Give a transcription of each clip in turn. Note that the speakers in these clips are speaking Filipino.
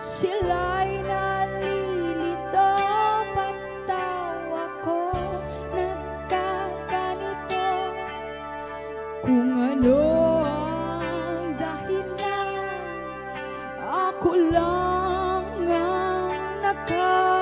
Sila'y nalilito, patawa ko, nagkaganito. Kung ano ang dahilan, ako lang ang nakakaalam.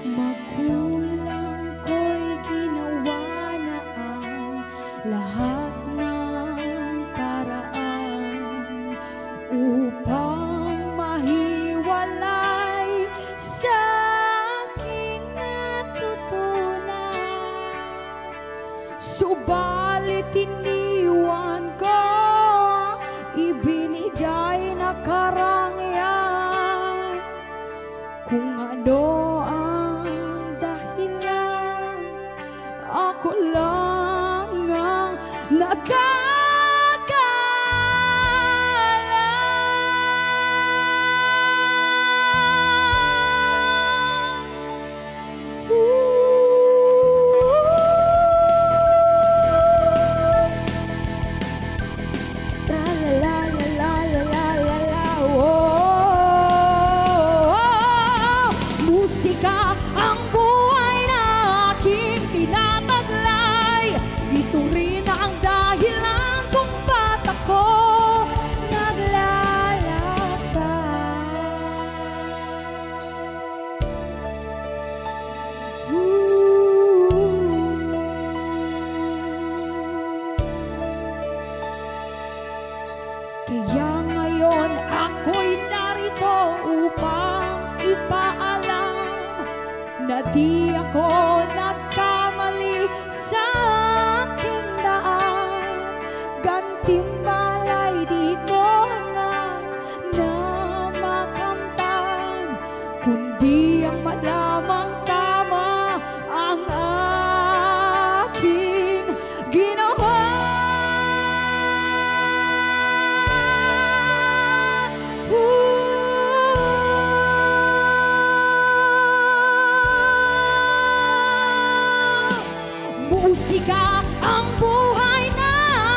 Magulang ko'y ginawa na ang lahat ng paraan upang mahiwalay sa aking natutunan. Subalit iniwan ko ibinigay na karangyaan. Kung ano ang dahilan, ako lang ang musika ang buhay na aking tinataglay. Ito rin ang dahilan kung ba't ako naglalakbay. Kaya ngayon ako'y narito upang ipaalam na di ako nagkamali sa aking daan. Gantimpala'y di ko na makamtan, kundi ang malamang tama ang aking ginawa. Musika ang buhay na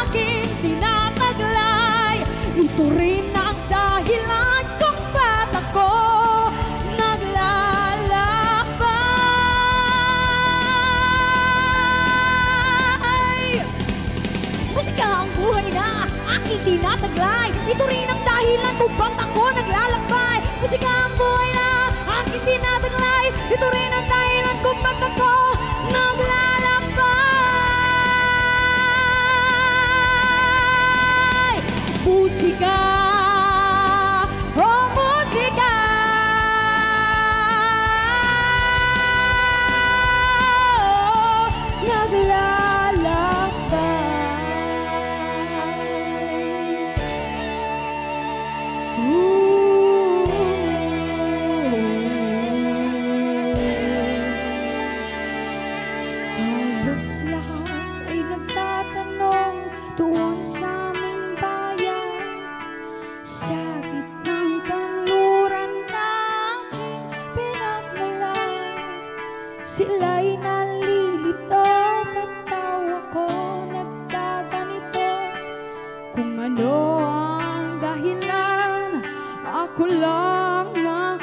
aking tinataglay. Ito rin ang dahilan kung ba't ako naglalakbay. Musika ang buhay na aking tinataglay. Ito rin ang dahilan kung ba't ako naglalakbay. Musika ang buhay na aking tinataglay. Ito rin ang dahilan kung ba't ako naglalakbay. Musika, oh musika, oh, naglalakbay. Halos lahat ay nagtatanong doon sa aming bayan, sa gitnang kanluran na aking pinagmulan. Sila'y nalilito, patawa ko, nagkaganito. Kung ano ang dahilan, ako lang ang